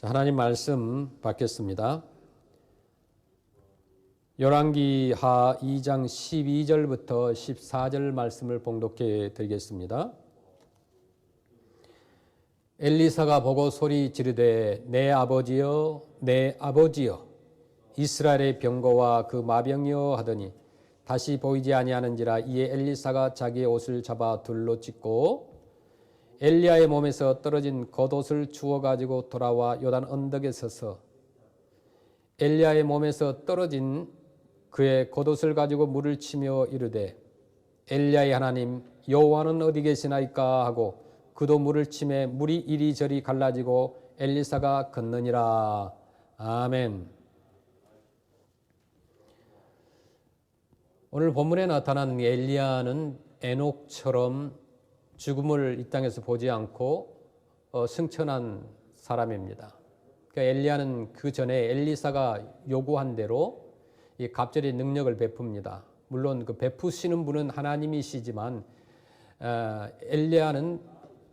하나님 말씀 받겠습니다. 열왕기하 2장 12절부터 14절 말씀을 봉독해 드리겠습니다. 엘리사가 보고 소리 지르되 내 아버지여 내 아버지여 이스라엘의 병거와 그 마병이여 하더니 다시 보이지 아니하는지라. 이에 엘리사가 자기의 옷을 잡아 둘로 찢고 엘리야의 몸에서 떨어진 겉옷을 주워 가지고 돌아와 요단 언덕에 서서 엘리야의 몸에서 떨어진 그의 겉옷을 가지고 물을 치며 이르되 엘리야의 하나님 여호와는 어디 계시나이까 하고 그도 물을 치매 물이 이리저리 갈라지고 엘리사가 걷느니라. 아멘. 오늘 본문에 나타난 엘리야는 에녹처럼 죽음을 이 땅에서 보지 않고 승천한 사람입니다. 그러니까 엘리야는 그 전에 엘리사가 요구한 대로 이 갑절의 능력을 베풉니다. 물론 그 베푸시는 분은 하나님이시지만 엘리야는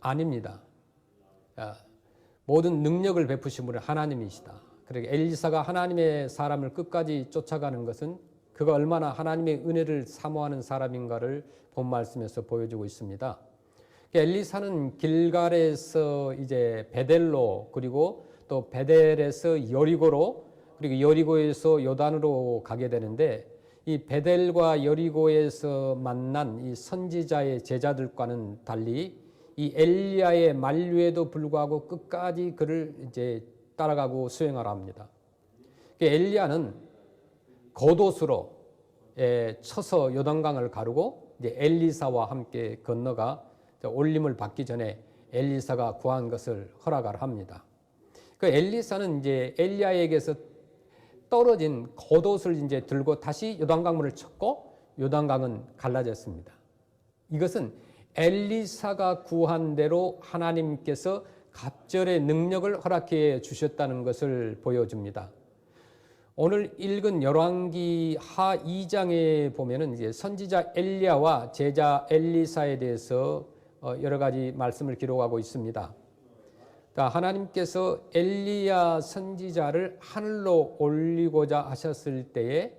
아닙니다. 모든 능력을 베푸신 분은 하나님이시다. 그러니까 엘리사가 하나님의 사람을 끝까지 쫓아가는 것은 그가 얼마나 하나님의 은혜를 사모하는 사람인가를 본 말씀에서 보여주고 있습니다. 엘리사는 길갈에서 이제 베델로, 그리고 또 베델에서 여리고로, 그리고 여리고에서 요단으로 가게 되는데, 이 베델과 여리고에서 만난 이 선지자의 제자들과는 달리 이 엘리야의 만류에도 불구하고 끝까지 그를 이제 따라가고 수행하라 합니다. 엘리야는 겉옷으로 쳐서 요단강을 가르고 이제 엘리사와 함께 건너가 올림을 받기 전에 엘리사가 구한 것을 허락을 합니다. 그 엘리사는 이제 엘리야에게서 떨어진 겉옷을 이제 들고 다시 요단강물을 쳤고 요단강은 갈라졌습니다. 이것은 엘리사가 구한 대로 하나님께서 갑절의 능력을 허락해 주셨다는 것을 보여줍니다. 오늘 읽은 열왕기 하 2장에 보면은 이제 선지자 엘리야와 제자 엘리사에 대해서 여러 가지 말씀을 기록하고 있습니다. 그러니까 하나님께서 엘리야 선지자를 하늘로 올리고자 하셨을 때에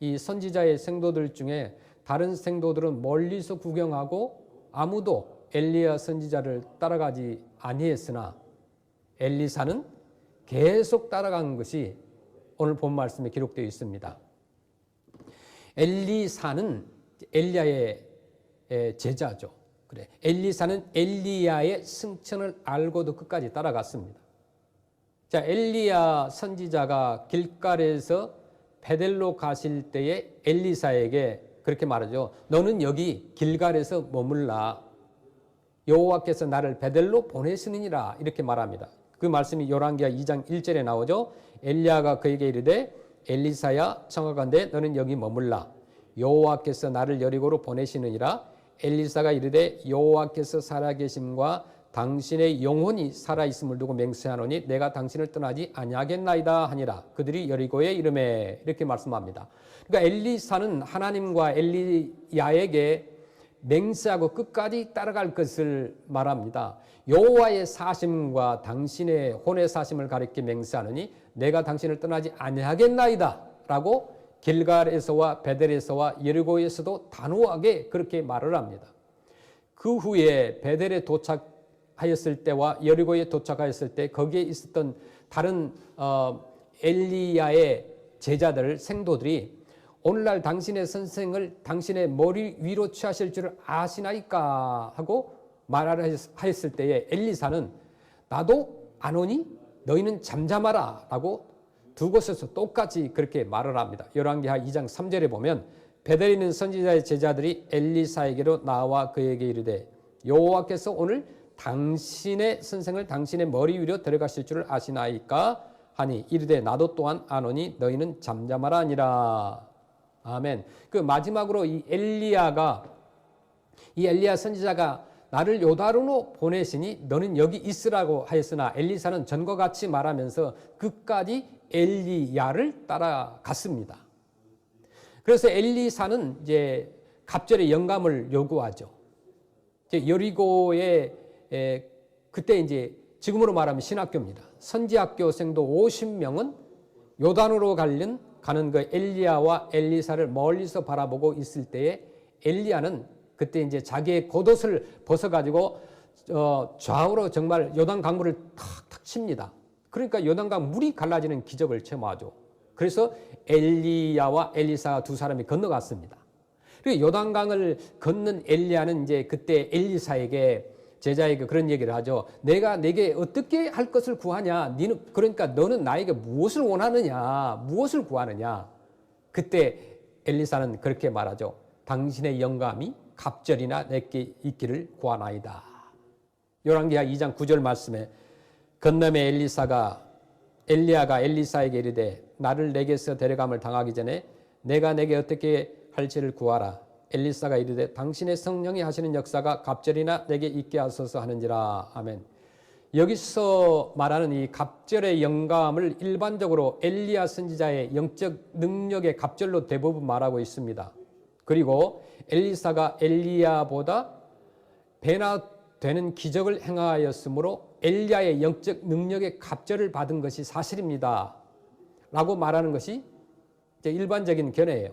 이 선지자의 생도들 중에 다른 생도들은 멀리서 구경하고 아무도 엘리야 선지자를 따라가지 아니했으나 엘리사는 계속 따라간 것이 오늘 본 말씀에 기록되어 있습니다. 엘리사는 엘리야의 제자죠. 그래, 엘리사는 엘리야의 승천을 알고도 끝까지 따라갔습니다. 자, 엘리야 선지자가 길갈에서 베델로 가실 때에 엘리사에게 그렇게 말하죠. 너는 여기 길갈에서 머물라. 여호와께서 나를 베델로 보내시느니라. 이렇게 말합니다. 그 말씀이 열왕기하 2장 1절에 나오죠. 엘리야가 그에게 이르되 엘리사야 청하건대 너는 여기 머물라. 여호와께서 나를 여리고로 보내시느니라. 엘리사가 이르되 여호와께서 살아계심과 당신의 영혼이 살아있음을 두고 맹세하노니 내가 당신을 떠나지 아니하겠나이다 하니라. 그들이 여리고에 이르매. 이렇게 말씀합니다. 그러니까 엘리사는 하나님과 엘리야에게 맹세하고 끝까지 따라갈 것을 말합니다. 여호와의 사심과 당신의 혼의 사심을 가리켜 맹세하노니 내가 당신을 떠나지 아니하겠나이다 라고 길갈에서와 베델에서와 여리고에서도 단호하게 그렇게 말을 합니다. 그 후에 베델에 도착하였을 때와 여리고에 도착하였을 때 거기에 있었던 다른 엘리야의 제자들, 생도들이 오늘날 당신의 선생을 당신의 머리 위로 취하실 줄을 아시나이까 하고 말을 하였을 때에 엘리사는 나도 안 오니 너희는 잠잠하라 라고 두 곳에서 똑같이 그렇게 말을 합니다. 열왕기하 2장 3절에 보면 베델에 있는 선지자의 제자들이 엘리사에게로 나와 그에게 이르되 여호와께서 오늘 당신의 선생을 당신의 머리 위로 데려가실 줄을 아시나이까 하니 이르되 나도 또한 안 오니 너희는 잠잠하라 하니라. 아멘. 그 마지막으로 이 엘리야 선지자가 나를 요단으로 보내시니 너는 여기 있으라고 하였으나 엘리사는 전과 같이 말하면서 끝까지 엘리야를 따라갔습니다. 그래서 엘리사는 이제 갑절의 영감을 요구하죠. 여리고에 그때 이제 지금으로 말하면 신학교입니다. 선지학교생도 50명은 요단으로 가는 그 엘리야와 엘리사를 멀리서 바라보고 있을 때에 엘리야는 그때 이제 자기의 겉옷을 벗어가지고 좌우로 정말 요단 강물을 탁탁 칩니다. 그러니까 요단강 물이 갈라지는 기적을 체험하죠. 그래서 엘리야와 엘리사 두 사람이 건너갔습니다. 그리고 요단강을 걷는 엘리야는 이제 그때 엘리사에게 제자에게 그런 얘기를 하죠. 내가 내게 어떻게 할 것을 구하냐? 그러니까 너는 나에게 무엇을 원하느냐? 무엇을 구하느냐? 그때 엘리사는 그렇게 말하죠. 당신의 영감이 갑절이나 내게 있기를 구하나이다. 열왕기하 2장 9절 말씀에 건너매 엘리야가 엘리사에게 이르되 나를 내게서 데려감을 당하기 전에 내가 내게 어떻게 할지를 구하라. 엘리사가 이르되 당신의 성령이 하시는 역사가 갑절이나 내게 있게 하소서 하는지라. 아멘. 여기서 말하는 이 갑절의 영감을 일반적으로 엘리야 선지자의 영적 능력의 갑절로 대부분 말하고 있습니다. 그리고 엘리사가 엘리야보다 배나 되는 기적을 행하였으므로 엘리야의 영적 능력의 갑절을 받은 것이 사실입니다. 라고 말하는 것이 이제 일반적인 견해예요.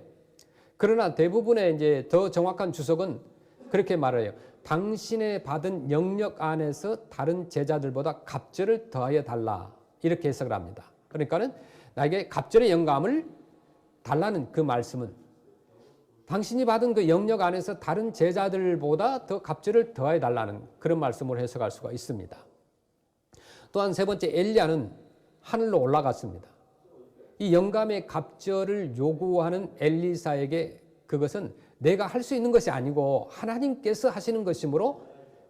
그러나 대부분의 이제 더 정확한 주석은 그렇게 말해요. 당신의 받은 영역 안에서 다른 제자들보다 갑절을 더하여 달라. 이렇게 해석을 합니다. 그러니까는 나에게 갑절의 영감을 달라는 그 말씀은 당신이 받은 그 영역 안에서 다른 제자들보다 더 갑절을 더하여 달라는 그런 말씀으로 해석할 수가 있습니다. 또한 세 번째, 엘리야는 하늘로 올라갔습니다. 이 영감의 갑절을 요구하는 엘리사에게 그것은 내가 할 수 있는 것이 아니고 하나님께서 하시는 것이므로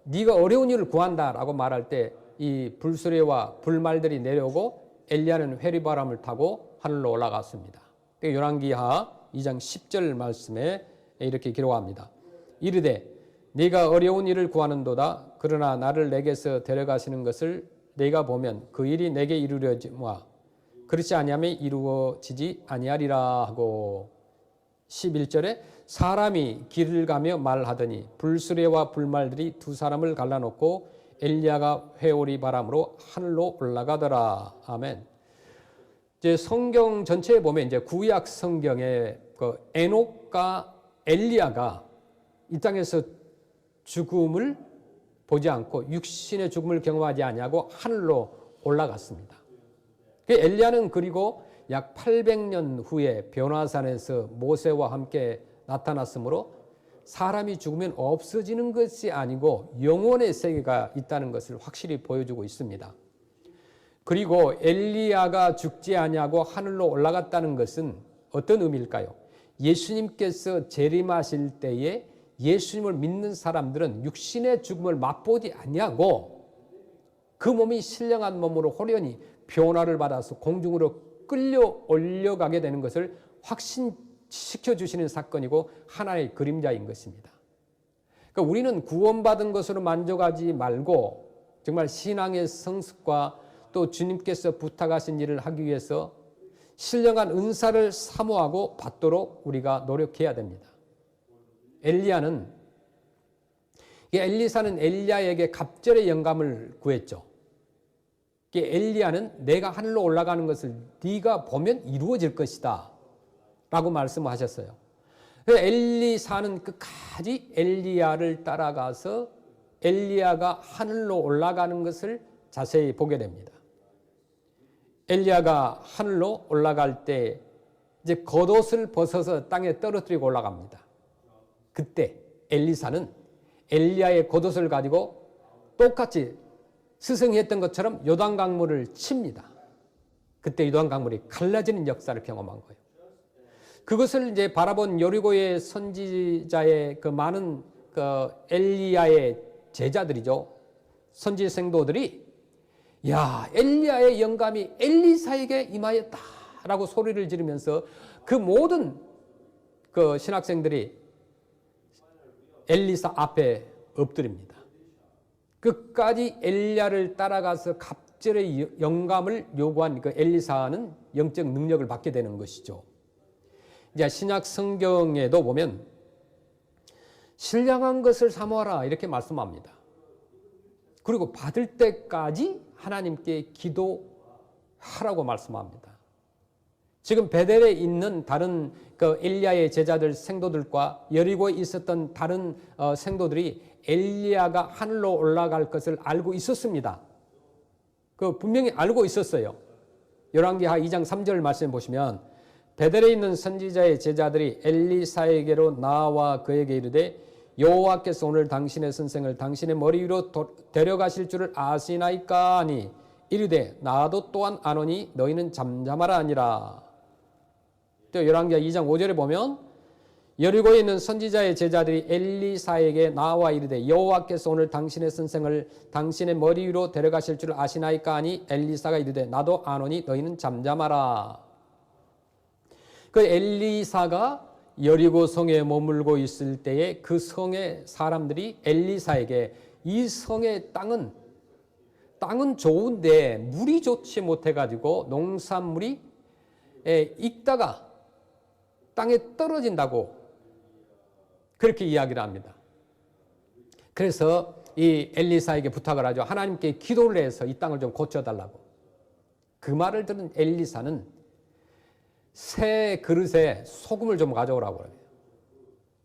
네가 어려운 일을 구한다라고 말할 때 이 불수레와 불말들이 내려오고 엘리야는 회리바람을 타고 하늘로 올라갔습니다. 열왕기하 2장 10절 말씀에 이렇게 기록합니다. 이르되 네가 어려운 일을 구하는도다. 그러나 나를 내게서 데려가시는 것을 내가 보면 그 일이 내게 이루어지마. 그렇지 아니하면 이루어지지 아니하리라 하고 11절에 사람이 길을 가며 말하더니 불수레와 불말들이 두 사람을 갈라놓고 엘리야가 회오리 바람으로 하늘로 올라가더라. 아멘. 이제 성경 전체에 보면 이제 구약 성경에 그 에녹과 엘리야가 이 땅에서 죽음을 보지 않고 육신의 죽음을 경험하지 아니하고 하늘로 올라갔습니다. 엘리야는 그리고 약 800년 후에 변화산에서 모세와 함께 나타났으므로 사람이 죽으면 없어지는 것이 아니고 영원의 세계가 있다는 것을 확실히 보여주고 있습니다. 그리고 엘리야가 죽지 아니하고 하늘로 올라갔다는 것은 어떤 의미일까요? 예수님께서 재림하실 때에 예수님을 믿는 사람들은 육신의 죽음을 맛보지 아니하고 그 몸이 신령한 몸으로 호련히 변화를 받아서 공중으로 끌려 올려가게 되는 것을 확신시켜 주시는 사건이고 하나의 그림자인 것입니다. 그러니까 우리는 구원받은 것으로 만족하지 말고 정말 신앙의 성숙과 또 주님께서 부탁하신 일을 하기 위해서 신령한 은사를 사모하고 받도록 우리가 노력해야 됩니다. 엘리사는 엘리야에게 갑절의 영감을 구했죠. 엘리야는 내가 하늘로 올라가는 것을 네가 보면 이루어질 것이다 라고 말씀하셨어요. 엘리사는 끝까지 엘리야를 따라가서 엘리야가 하늘로 올라가는 것을 자세히 보게 됩니다. 엘리야가 하늘로 올라갈 때 이제 겉옷을 벗어서 땅에 떨어뜨리고 올라갑니다. 그때 엘리사는 엘리야의 겉옷을 가지고 똑같이 스승이 했던 것처럼 요단강물을 칩니다. 그때 요단강물이 갈라지는 역사를 경험한 거예요. 그것을 이제 바라본 여리고의 선지자의 그 많은 그 엘리야의 제자들이죠. 선지 생도들이 야, 엘리야의 영감이 엘리사에게 임하였다라고 소리를 지르면서 그 모든 그 신학생들이 엘리사 앞에 엎드립니다. 끝까지 엘리야를 따라가서 갑절의 영감을 요구한 그 엘리사는 영적 능력을 받게 되는 것이죠. 이제 신약 성경에도 보면 신령한 것을 사모하라 이렇게 말씀합니다. 그리고 받을 때까지 하나님께 기도하라고 말씀합니다. 지금 베델에 있는 다른 그 엘리야의 제자들 생도들과 여리고에 있었던 다른 생도들이 엘리야가 하늘로 올라갈 것을 알고 있었습니다. 그 분명히 알고 있었어요. 열왕기하 2장 3절 말씀 보시면 베델에 있는 선지자의 제자들이 엘리사에게로 나와 그에게 이르되 여호와께서 오늘 당신의 선생을 당신의 머리 위로 데려가실 줄을 아시나이까 하니 이르되 나도 또한 아노니 너희는 잠잠하라 하니라. 또 열왕기하 2장 5절에 보면 여리고에 있는 선지자의 제자들이 엘리사에게 나와 이르되 여호와께서 오늘 당신의 선생을 당신의 머리 위로 데려가실 줄 아시나이까 하니 엘리사가 이르되 나도 아노니 너희는 잠잠하라. 그 엘리사가 여리고 성에 머물고 있을 때에 그 성의 사람들이 엘리사에게 이 성의 땅은 좋은데 물이 좋지 못해가지고 농산물이 익다가 땅에 떨어진다고 그렇게 이야기를 합니다. 그래서 이 엘리사에게 부탁을 하죠. 하나님께 기도를 해서 이 땅을 좀 고쳐달라고. 그 말을 들은 엘리사는 새 그릇에 소금을 좀 가져오라고 그래요.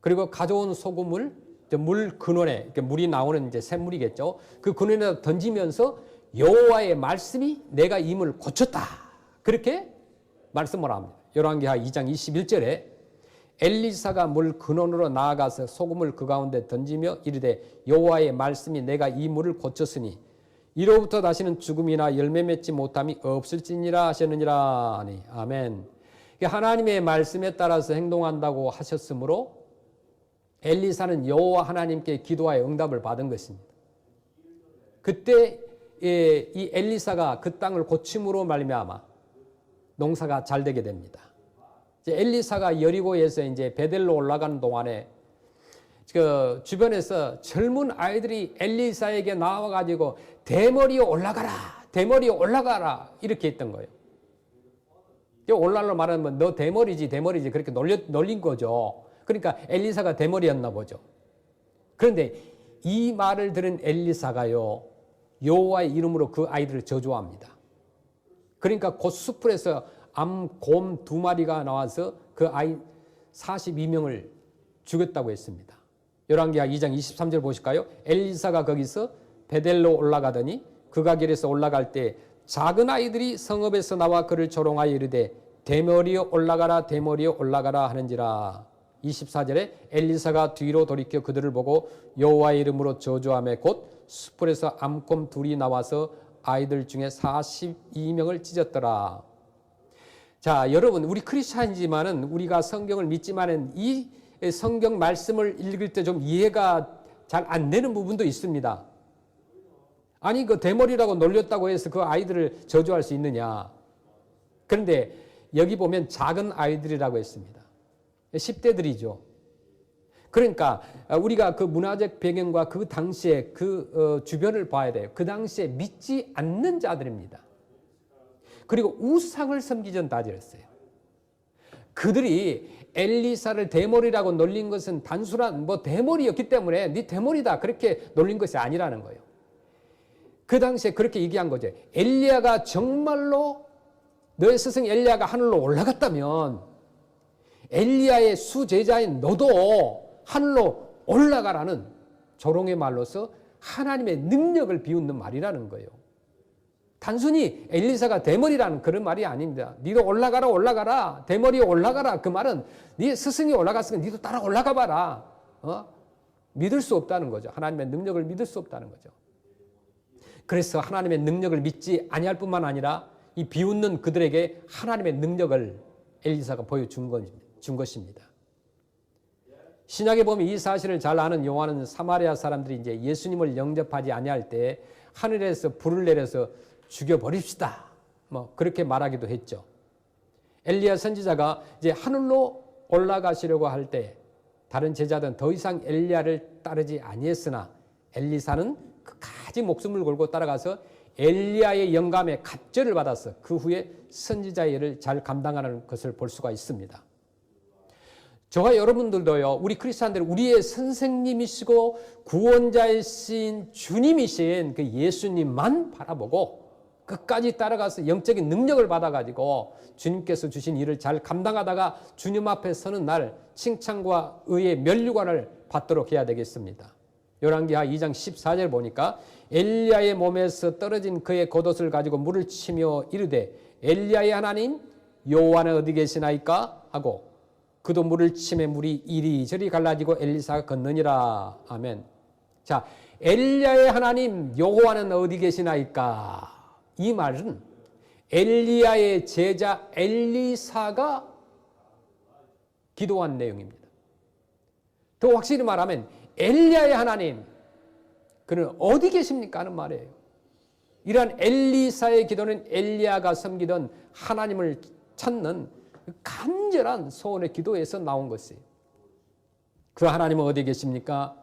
그리고 가져온 소금을 물 근원에, 이렇게 물이 나오는 이제 샘물이겠죠. 그 근원에 던지면서 여호와의 말씀이 내가 이 물을 고쳤다. 그렇게 말씀을 합니다. 열왕기하 2장 21절에 엘리사가 물 근원으로 나아가서 소금을 그 가운데 던지며 이르되 여호와의 말씀이 내가 이 물을 고쳤으니 이로부터 다시는 죽음이나 열매 맺지 못함이 없을지니라 하셨느니라 하니 아멘. 하나님의 말씀에 따라서 행동한다고 하셨으므로 엘리사는 여호와 하나님께 기도하여 응답을 받은 것입니다. 그때 이 엘리사가 그 땅을 고침으로 말미암아 농사가 잘 되게 됩니다. 이제 엘리사가 여리고에서 이제 베델로 올라가는 동안에 그 주변에서 젊은 아이들이 엘리사에게 나와가지고 대머리에 올라가라, 대머리에 올라가라 이렇게 했던 거예요. 오늘날로 말하면 너 대머리지 그렇게 놀린 거죠. 그러니까 엘리사가 대머리였나 보죠. 그런데 이 말을 들은 엘리사가요 여호와의 이름으로 그 아이들을 저주합니다. 그러니까 곧 숲에서 암곰 2마리가 나와서 그 아이 42명을 죽였다고 했습니다. 열왕기하 2장 23절 보실까요? 엘리사가 거기서 베델로 올라가더니 그가 길에서 올라갈 때 작은 아이들이 성읍에서 나와 그를 조롱하여 이르되 대머리에 올라가라 대머리에 올라가라 하는지라. 24절에 엘리사가 뒤로 돌이켜 그들을 보고 여호와의 이름으로 저주하며 곧 숲에서 암곰 2이 나와서 아이들 중에 42명을 찢었더라. 자, 여러분 우리 크리스찬이지만은 우리가 성경을 믿지만은 이 성경 말씀을 읽을 때 좀 이해가 잘 안 되는 부분도 있습니다. 아니 그 대머리라고 놀렸다고 해서 그 아이들을 저주할 수 있느냐. 그런데 여기 보면 작은 아이들이라고 했습니다. 10대들이죠. 그러니까 우리가 그 문화적 배경과 그 당시에 그 주변을 봐야 돼요. 그 당시에 믿지 않는 자들입니다. 그리고 우상을 섬기던 자들이었어요. 그들이 엘리사를 대머리라고 놀린 것은 단순한 대머리였기 때문에 네 대머리다 그렇게 놀린 것이 아니라는 거예요. 그 당시에 그렇게 얘기한 거죠. 엘리야가 정말로 너의 스승 엘리야가 하늘로 올라갔다면 엘리야의 수제자인 너도 하늘로 올라가라는 조롱의 말로서 하나님의 능력을 비웃는 말이라는 거예요. 단순히 엘리사가 대머리라는 그런 말이 아닙니다. 니도 올라가라 대머리에 올라가라. 그 말은 네 스승이 올라갔으면 니도 따라 올라가 봐라. 믿을 수 없다는 거죠. 하나님의 능력을 믿을 수 없다는 거죠. 그래서 하나님의 능력을 믿지 아니할 뿐만 아니라 이 비웃는 그들에게 하나님의 능력을 엘리사가 보여준 것입니다. 신약에 보면 이 사실을 잘 아는 요한은 사마리아 사람들이 이제 예수님을 영접하지 아니할 때 하늘에서 불을 내려서 죽여버립시다. 그렇게 말하기도 했죠. 엘리야 선지자가 이제 하늘로 올라가시려고 할 때 다른 제자들은 더 이상 엘리야를 따르지 아니했으나 엘리사는 끝까지 목숨을 걸고 따라가서 엘리야의 영감에 갑절을 받아서 그 후에 선지자의 일을 잘 감당하는 것을 볼 수가 있습니다. 저와 여러분들도요, 우리 크리스찬들 우리의 선생님이시고 구원자이신 주님이신 그 예수님만 바라보고 끝까지 따라가서 영적인 능력을 받아가지고 주님께서 주신 일을 잘 감당하다가 주님 앞에 서는 날 칭찬과 의의 면류관을 받도록 해야 되겠습니다. 열왕기하 2장 14절 보니까 엘리야의 몸에서 떨어진 그의 겉옷을 가지고 물을 치며 이르되 엘리야의 하나님 여호와는 어디 계시나이까 하고 그도 물을 치매 물이 이리저리 갈라지고 엘리사가 걷느니라. 아멘. 자, 엘리야의 하나님 여호와는 어디 계시나이까? 이 말은 엘리야의 제자 엘리사가 기도한 내용입니다. 더 확실히 말하면 엘리야의 하나님, 그는 어디 계십니까? 하는 말이에요. 이러한 엘리사의 기도는 엘리야가 섬기던 하나님을 찾는 간절한 소원의 기도에서 나온 것이에요. 그 하나님은 어디 계십니까?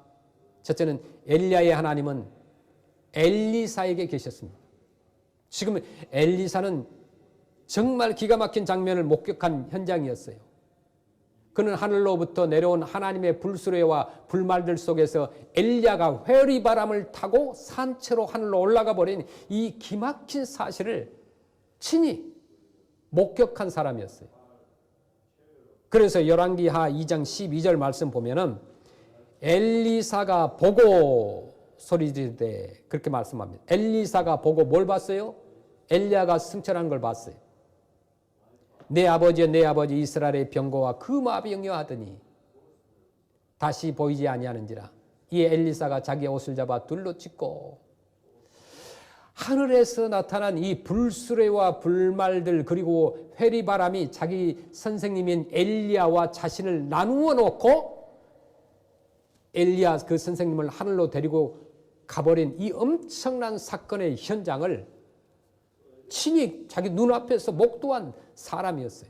첫째는 엘리야의 하나님은 엘리사에게 계셨습니다. 지금 엘리사는 정말 기가 막힌 장면을 목격한 현장이었어요. 그는 하늘로부터 내려온 하나님의 불수레와 불말들 속에서 엘리야가 회리바람을 타고 산채로 하늘로 올라가 버린 이 기막힌 사실을 친히 목격한 사람이었어요. 그래서 열왕기하 2장 12절 말씀 보면은 엘리사가 보고 소리 지르되 그렇게 말씀합니다. 엘리사가 보고 뭘 봤어요? 엘리야가 승천한 걸 봤어요. 내 아버지여 내 아버지 이스라엘의 병거와 그 마병이여 하더니 다시 보이지 아니하는지라. 이에 엘리사가 자기 옷을 잡아 둘로 찢고 하늘에서 나타난 이 불수레와 불말들 그리고 회리바람이 자기 선생님인 엘리야와 자신을 나누어 놓고 엘리야 그 선생님을 하늘로 데리고 가버린 이 엄청난 사건의 현장을 친히 자기 눈앞에서 목도한 사람이었어요.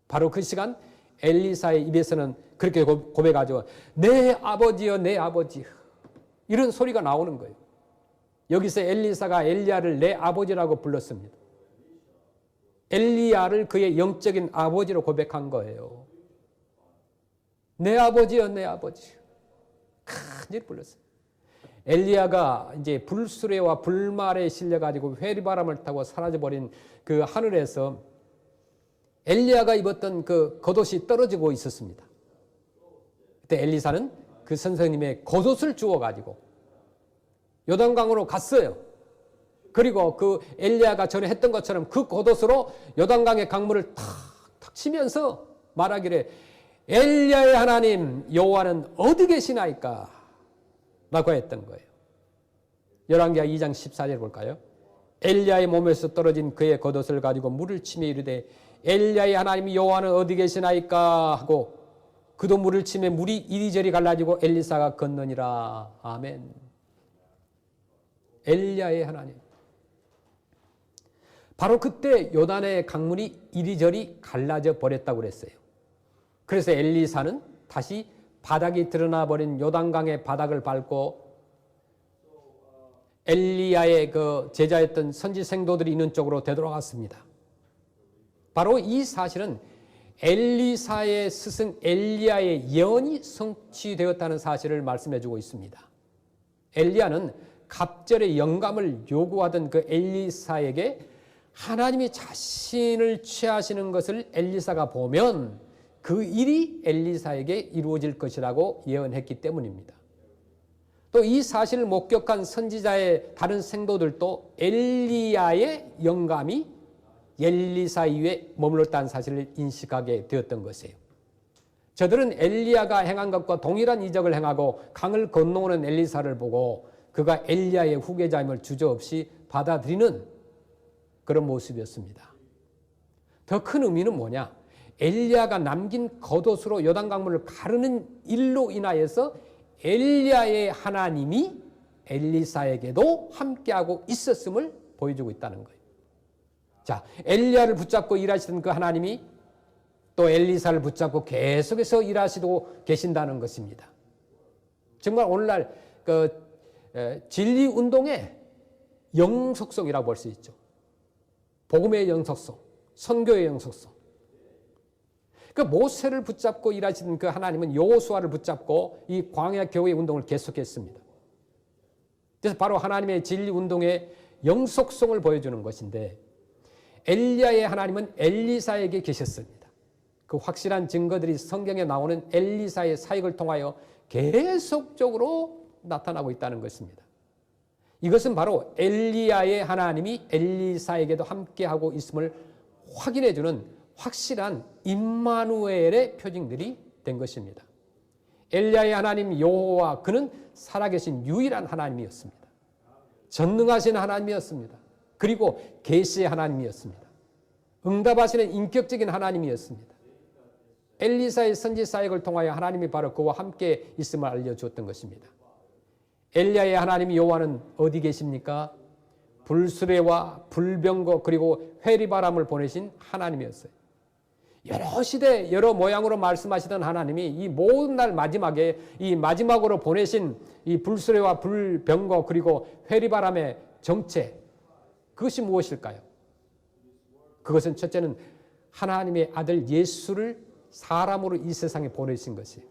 바로 그 시간 엘리사의 입에서는 그렇게 고백하죠. 내 아버지여 내 아버지, 이런 소리가 나오는 거예요. 여기서 엘리사가 엘리야를 내 아버지라고 불렀습니다. 엘리야를 그의 영적인 아버지로 고백한 거예요. 내 아버지여 내 아버지, 간절히 불렀어요. 엘리야가 이제 불수레와 불말에 실려가지고 회리바람을 타고 사라져버린 그 하늘에서 엘리야가 입었던 그 겉옷이 떨어지고 있었습니다. 그때 엘리사는 그 선생님의 겉옷을 주워가지고 요단강으로 갔어요. 그리고 그 엘리야가 전에 했던 것처럼 그 겉옷으로 요단강의 강물을 탁탁 치면서 말하기를 엘리야의 하나님 여호와는 어디 계시나이까? 라고 했던 거예요. 열왕기하 2장 14절 볼까요? 엘리야의 몸에서 떨어진 그의 겉옷을 가지고 물을 치며 이르되 엘리야의 하나님 여호와는 어디 계시나이까? 하고 그도 물을 치며 물이 이리저리 갈라지고 엘리사가 걷느니라. 아멘. 엘리야의 하나님. 바로 그때 요단의 강물이 이리저리 갈라져 버렸다고 그랬어요. 그래서 엘리사는 다시 바닥이 드러나 버린 요단강의 바닥을 밟고 엘리야의 그 제자였던 선지 생도들이 있는 쪽으로 되돌아갔습니다. 바로 이 사실은 엘리사의 스승 엘리야의 예언이 성취되었다는 사실을 말씀해 주고 있습니다. 엘리야는 갑절의 영감을 요구하던 그 엘리사에게 하나님이 자신을 취하시는 것을 엘리사가 보면 그 일이 엘리사에게 이루어질 것이라고 예언했기 때문입니다. 또 이 사실을 목격한 선지자의 다른 생도들도 엘리야의 영감이 엘리사 이후에 머물렀다는 사실을 인식하게 되었던 것이에요. 저들은 엘리야가 행한 것과 동일한 이적을 행하고 강을 건너오는 엘리사를 보고 그가 엘리야의 후계자임을 주저없이 받아들이는 그런 모습이었습니다. 더 큰 의미는 뭐냐? 엘리야가 남긴 겉옷으로 요단강물을 가르는 일로 인하여서 엘리야의 하나님이 엘리사에게도 함께하고 있었음을 보여주고 있다는 거예요. 자, 엘리야를 붙잡고 일하시던 그 하나님이 또 엘리사를 붙잡고 계속해서 일하시고 계신다는 것입니다. 정말 오늘날 그 진리 운동의 영속성이라고 볼 수 있죠. 복음의 영속성, 선교의 영속성. 그 모세를 붙잡고 일하시는 그 하나님은 여호수아를 붙잡고 이 광야 교회 운동을 계속했습니다. 그래서 바로 하나님의 진리 운동의 영속성을 보여주는 것인데 엘리야의 하나님은 엘리사에게 계셨습니다. 그 확실한 증거들이 성경에 나오는 엘리사의 사역을 통하여 계속적으로 나타나고 있다는 것입니다. 이것은 바로 엘리야의 하나님이 엘리사에게도 함께하고 있음을 확인해주는 확실한 임마누엘의 표징들이 된 것입니다. 엘리야의 하나님 여호와 그는 살아계신 유일한 하나님이었습니다. 전능하신 하나님이었습니다. 그리고 계시의 하나님이었습니다. 응답하시는 인격적인 하나님이었습니다. 엘리사의 선지 사역을 통하여 하나님이 바로 그와 함께 있음을 알려주었던 것입니다. 엘리야의 하나님 여호와는 어디 계십니까? 불수레와 불병거 그리고 회리바람을 보내신 하나님이었어요. 여러 시대 여러 모양으로 말씀하시던 하나님이 이 모든 날 마지막에 이 마지막으로 보내신 이 불수레와 불병거 그리고 회리바람의 정체, 그것이 무엇일까요? 그것은 첫째는 하나님의 아들 예수를 사람으로 이 세상에 보내신 것이에요.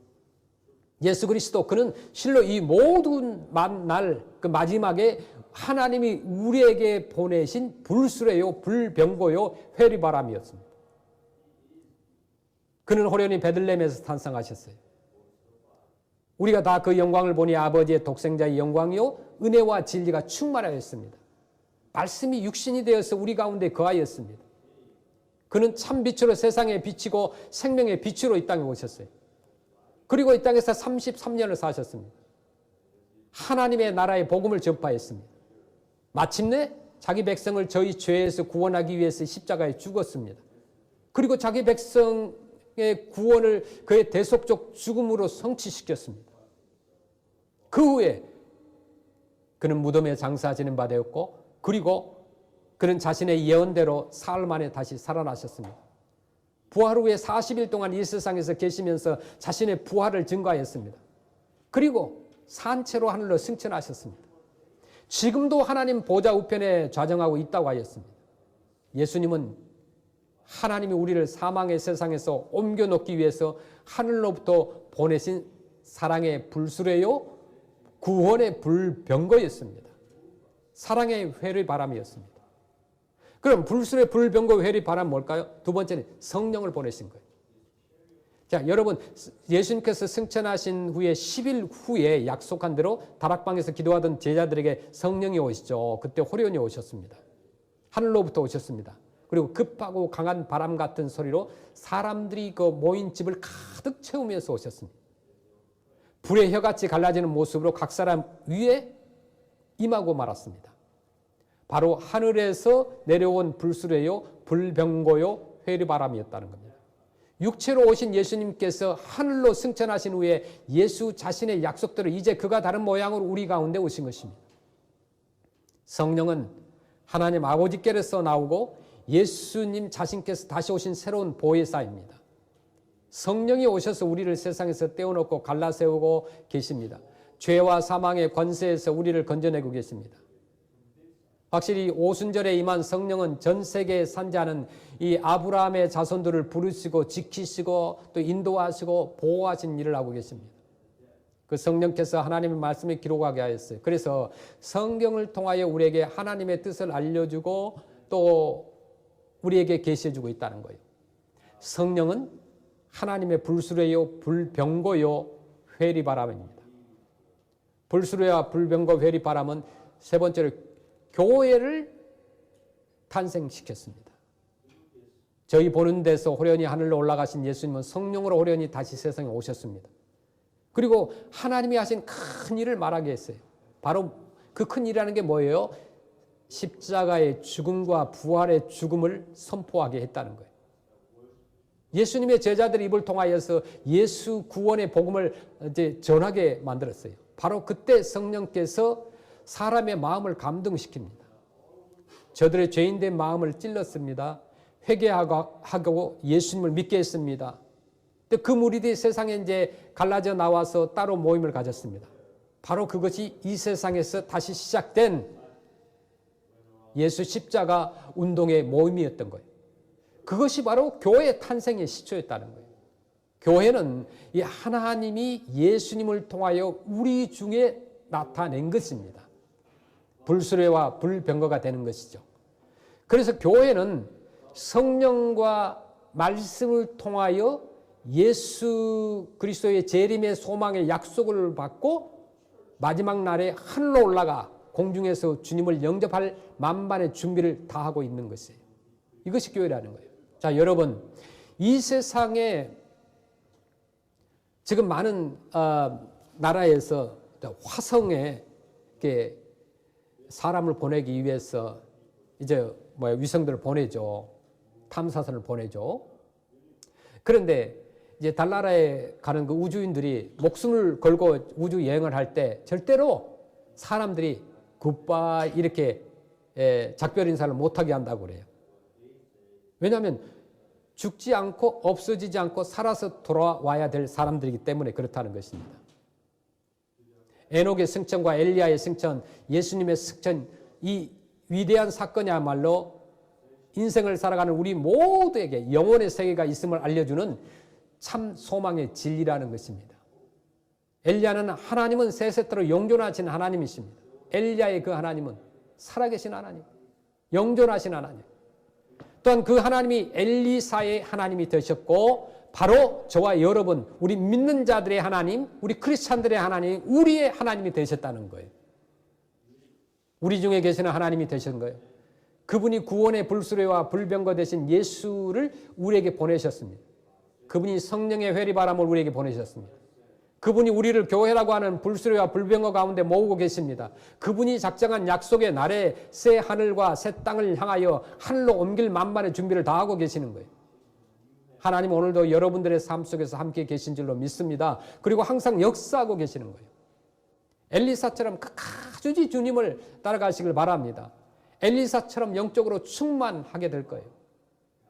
예수 그리스도 그는 실로 이 모든 날 그 마지막에 하나님이 우리에게 보내신 불수레요 불병거요 회리바람이었습니다. 그는 호련히 베들레헴에서 탄생하셨어요. 우리가 다 그 영광을 보니 아버지의 독생자의 영광이요 은혜와 진리가 충만하였습니다. 말씀이 육신이 되어서 우리 가운데 거하였습니다. 그는 참 빛으로 세상에 비치고 생명의 빛으로 이 땅에 오셨어요. 그리고 이 땅에서 33년을 사셨습니다. 하나님의 나라의 복음을 전파했습니다. 마침내 자기 백성을 저희 죄에서 구원하기 위해서 십자가에 죽었습니다. 그리고 자기 백성의 구원을 그의 대속적 죽음으로 성취시켰습니다. 그 후에 그는 무덤에 장사지는 바 되었고 그리고 그는 자신의 예언대로 사흘 만에 다시 살아나셨습니다. 부활 후에 40일 동안 이 세상에서 계시면서 자신의 부활을 증거하였습니다. 그리고 산채로 하늘로 승천하셨습니다. 지금도 하나님 보좌 우편에 좌정하고 있다고 하였습니다. 예수님은 하나님이 우리를 사망의 세상에서 옮겨놓기 위해서 하늘로부터 보내신 사랑의 불수레요 구원의 불병거였습니다. 사랑의 회리바람이었습니다. 그럼 불수레 불병거 회리바람 뭘까요? 두 번째는 성령을 보내신 거예요. 자, 여러분 예수님께서 승천하신 후에 10일 후에 약속한 대로 다락방에서 기도하던 제자들에게 성령이 오시죠. 그때 호련히 오셨습니다. 하늘로부터 오셨습니다. 그리고 급하고 강한 바람 같은 소리로 사람들이 그 모인 집을 가득 채우면서 오셨습니다. 불의 혀같이 갈라지는 모습으로 각 사람 위에 임하고 말았습니다. 바로 하늘에서 내려온 불수레요 불병거요 회리바람이었다는 겁니다. 육체로 오신 예수님께서 하늘로 승천하신 후에 예수 자신의 약속대로 이제 그가 다른 모양으로 우리 가운데 오신 것입니다. 성령은 하나님 아버지께로서 나오고 예수님 자신께서 다시 오신 새로운 보혜사입니다. 성령이 오셔서 우리를 세상에서 떼어놓고 갈라세우고 계십니다. 죄와 사망의 권세에서 우리를 건져내고 계십니다. 확실히 오순절에 임한 성령은 전 세계에 산지하는 이 아브라함의 자손들을 부르시고 지키시고 또 인도하시고 보호하신 일을 하고 계십니다. 그 성령께서 하나님의 말씀을 기록하게 하였어요. 그래서 성경을 통하여 우리에게 하나님의 뜻을 알려주고 또 우리에게 계시해주고 있다는 거예요. 성령은 하나님의 불수레요 불병거요 회리바람입니다. 불수레와 불병거 회리바람은 세 번째로 교회를 탄생시켰습니다. 저희 보는 데서 호련히 하늘로 올라가신 예수님은 성령으로 호련히 다시 세상에 오셨습니다. 그리고 하나님이 하신 큰 일을 말하게 했어요. 바로 그 큰 일이라는 게 뭐예요? 십자가의 죽음과 부활의 죽음을 선포하게 했다는 거예요. 예수님의 제자들의 입을 통하여서 예수 구원의 복음을 이제 전하게 만들었어요. 바로 그때 성령께서 사람의 마음을 감동시킵니다. 저들의 죄인된 마음을 찔렀습니다. 회개하고 예수님을 믿게 했습니다. 그 무리들이 세상에 이제 갈라져 나와서 따로 모임을 가졌습니다. 바로 그것이 이 세상에서 다시 시작된 예수 십자가 운동의 모임이었던 거예요. 그것이 바로 교회의 탄생의 시초였다는 거예요. 교회는 이 하나님이 예수님을 통하여 우리 중에 나타낸 것입니다. 불수레와 불병거가 되는 것이죠. 그래서 교회는 성령과 말씀을 통하여 예수 그리스도의 재림의 소망의 약속을 받고 마지막 날에 하늘로 올라가 공중에서 주님을 영접할 만반의 준비를 다 하고 있는 것이에요. 이것이 교회라는 거예요. 자, 여러분, 이 세상에 지금 많은 나라에서 화성에 이렇게 사람을 보내기 위해서 이제 위성들을 보내죠. 탐사선을 보내죠. 그런데 이제 달나라에 가는 그 우주인들이 목숨을 걸고 우주 여행을 할 때 절대로 사람들이 굿바이 이렇게 작별 인사를 못하게 한다고 그래요. 왜냐하면 죽지 않고 없어지지 않고 살아서 돌아와야 될 사람들이기 때문에 그렇다는 것입니다. 에녹의 승천과 엘리야의 승천, 예수님의 승천, 이 위대한 사건이야말로 인생을 살아가는 우리 모두에게 영혼의 세계가 있음을 알려주는 참 소망의 진리라는 것입니다. 엘리야는 하나님은 세세토록 영존하신 하나님이십니다. 엘리야의 그 하나님은 살아계신 하나님, 영존하신 하나님. 또한 그 하나님이 엘리사의 하나님이 되셨고 바로 저와 여러분, 우리 믿는 자들의 하나님, 우리 크리스찬들의 하나님, 우리의 하나님이 되셨다는 거예요. 우리 중에 계시는 하나님이 되신 거예요. 그분이 구원의 불수레와 불병거 되신 예수를 우리에게 보내셨습니다. 그분이 성령의 회리바람을 우리에게 보내셨습니다. 그분이 우리를 교회라고 하는 불수레와 불병거 가운데 모으고 계십니다. 그분이 작정한 약속의 날에 새 하늘과 새 땅을 향하여 하늘로 옮길 만반의 준비를 다 하고 계시는 거예요. 하나님 오늘도 여러분들의 삶 속에서 함께 계신 줄로 믿습니다. 그리고 항상 역사하고 계시는 거예요. 엘리사처럼 끝까지 주님을 따라가시길 바랍니다. 엘리사처럼 영적으로 충만하게 될 거예요.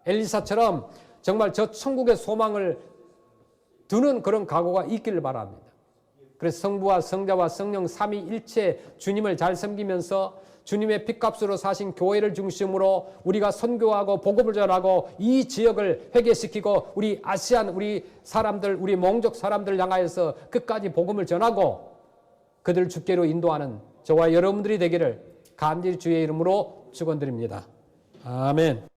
엘리사처럼 정말 저 천국의 소망을 두는 그런 각오가 있기를 바랍니다. 그래서 성부와 성자와 성령 삼위일체 주님을 잘 섬기면서 주님의 핏값으로 사신 교회를 중심으로 우리가 선교하고 복음을 전하고 이 지역을 회개시키고 우리 아시안 우리 사람들 우리 몽족 사람들을 향하여서 끝까지 복음을 전하고 그들을 주께로 인도하는 저와 여러분들이 되기를 간절히 주의 이름으로 축원드립니다. 아멘.